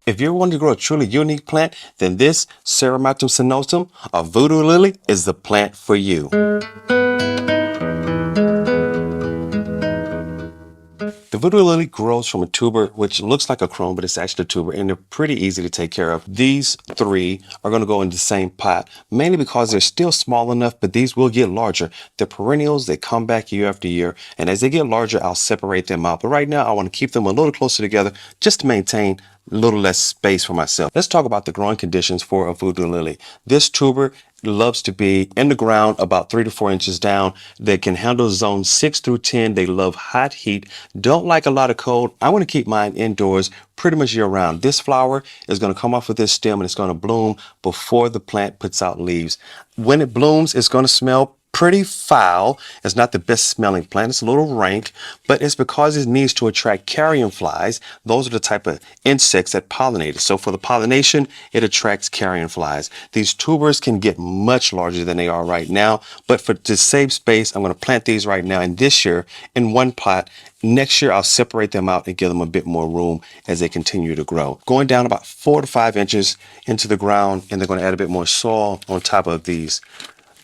If you're wanting to grow a truly unique plant, then this Ceramatum sinosum, or Voodoo Lily, is the plant for you. The Voodoo Lily grows from a tuber, which looks like a chrome, but it's actually a tuber, and they're pretty easy to take care of. These three are going to go in the same pot, mainly because they're still small enough, but these will get larger. They're perennials, they come back year after year, and as they get larger, I'll separate them out. But right now, I want to keep them a little closer together just to maintain a little less space for myself. Let's talk about the growing conditions for a Voodoo Lily. This tuber loves to be in the ground about 3 to 4 inches down. They can handle zones 6 through 10. They love hot heat, don't like a lot of cold. I want to keep mine indoors pretty much year round. This flower is going to come off of this stem and it's going to bloom before the plant puts out leaves. When it blooms, it's going to smell pretty foul. It's not the best smelling plant. It's a little rank, but it's because it needs to attract carrion flies. Those are the type of insects that pollinate it. So for the pollination, it attracts carrion flies. These tubers can get much larger than they are right now, but to save space, I'm going to plant these right now and this year in one pot. Next year, I'll separate them out and give them a bit more room as they continue to grow. Going down about 4 to 5 inches into the ground, and they're going to add a bit more soil on top of these.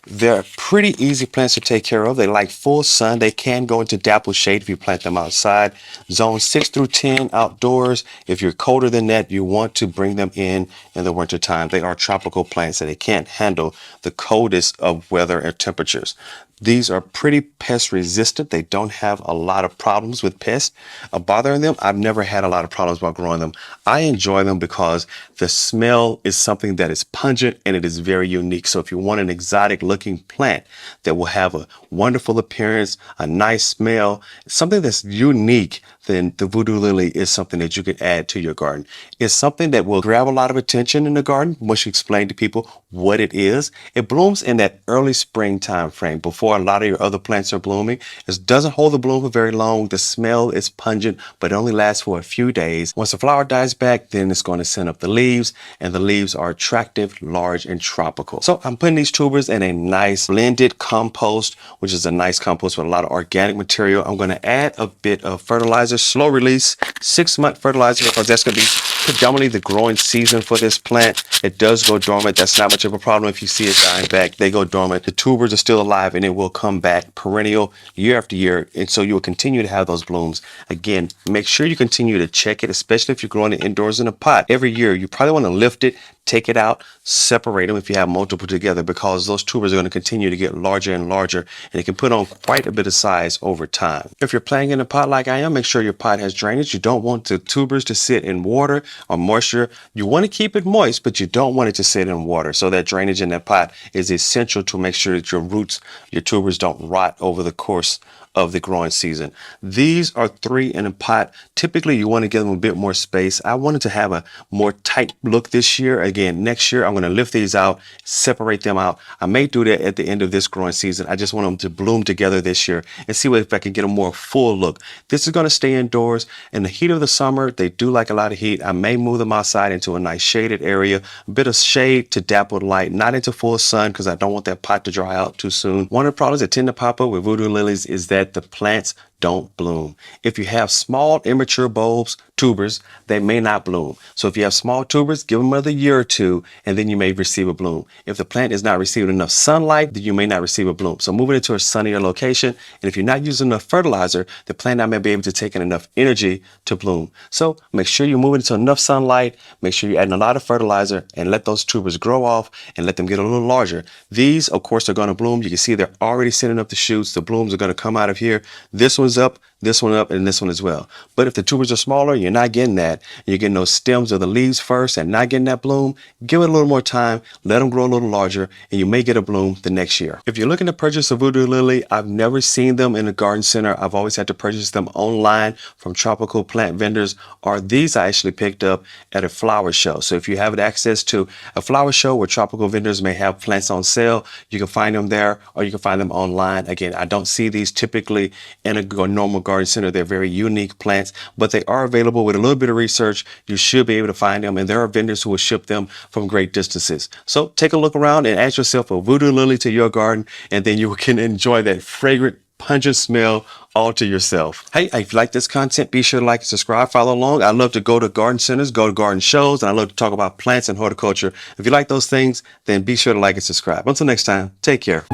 They're pretty easy plants to take care of. They like full sun. They can go into dappled shade if you plant them outside. Zone 6 through 10 outdoors. If you're colder than that, you want to bring them in the winter time. They are tropical plants and they can't handle the coldest of weather and temperatures. These are pretty pest resistant. They don't have a lot of problems with pests bothering them. I've never had a lot of problems about growing them. I enjoy them because the smell is something that is pungent and it is very unique. So if you want an exotic looking plant that will have a wonderful appearance, a nice smell, something that's unique, then the Voodoo Lily is something that you can add to your garden. It's something that will grab a lot of attention in the garden once you explain to people what it is. It blooms in that early spring time frame before a lot of your other plants are blooming. It doesn't hold the bloom for very long. The smell is pungent, but it only lasts for a few days. Once the flower dies back, then it's going to send up the leaves, and the leaves are attractive, large, and tropical. So I'm putting these tubers in a nice blended compost, which is a nice compost with a lot of organic material. I'm going to add a bit of fertilizer, slow release, 6-month fertilizer, because that's going to be predominantly the growing season for this plant. It does go dormant. That's not much of a problem if you see it dying back. They go dormant. The tubers are still alive and it will come back perennial year after year. And so you will continue to have those blooms. Again, make sure you continue to check it, especially if you're growing it indoors in a pot. Every year, you probably want to lift it, take it out, separate them if you have multiple together, because those tubers are going to continue to get larger and larger, and it can put on quite a bit of size over time. If you're planting in a pot like I am, make sure your pot has drainage. You don't want the tubers to sit in water or moisture. You want to keep it moist, but you don't want it to sit in water. So that drainage in that pot is essential to make sure that your roots, your tubers don't rot over the course of the growing season. These are 3 in a pot. Typically, you want to give them a bit more space. I wanted to have a more tight look this year. Again, next year, I'm going to lift these out, separate them out. I may do that at the end of this growing season. I just want them to bloom together this year and see if I can get a more full look. This is going to stay indoors. In the heat of the summer, they do like a lot of heat. I may move them outside into a nice shaded area, a bit of shade to dappled light, not into full sun because I don't want that pot to dry out too soon. One of the problems that tend to pop up with Voodoo Lilies is that the plants don't bloom. If you have small immature bulbs, tubers, they may not bloom. So if you have small tubers, give them another year or 2, and then you may receive a bloom. If the plant is not receiving enough sunlight, then you may not receive a bloom. So move it into a sunnier location. And if you're not using enough fertilizer, the plant not may be able to take in enough energy to bloom. So make sure you move it into enough sunlight. Make sure you're adding a lot of fertilizer and let those tubers grow off and let them get a little larger. These, of course, are going to bloom. You can see they're already sending up the shoots. The blooms are going to come out of here. This one's up, this one up, and this one as well. But if the tubers are smaller, you're not getting that. You're getting those stems of the leaves first and not getting that bloom. Give it a little more time. Let them grow a little larger, and you may get a bloom the next year. If you're looking to purchase a Voodoo Lily, I've never seen them in a garden center. I've always had to purchase them online from tropical plant vendors, or these I actually picked up at a flower show. So if you have access to a flower show where tropical vendors may have plants on sale, you can find them there, or you can find them online. Again, I don't see these typically in a normal garden center. They're very unique plants, but they are available. With a little bit of research, you should be able to find them, and there are vendors who will ship them from great distances. So take a look around and add yourself a Voodoo Lily to your garden, and then you can enjoy that fragrant pungent smell all to yourself. Hey, if you like this content, be sure to like and subscribe, follow along. I love to go to garden centers, go to garden shows, and I love to talk about plants and horticulture. If you like those things, then be sure to like and subscribe. Until next time, take care.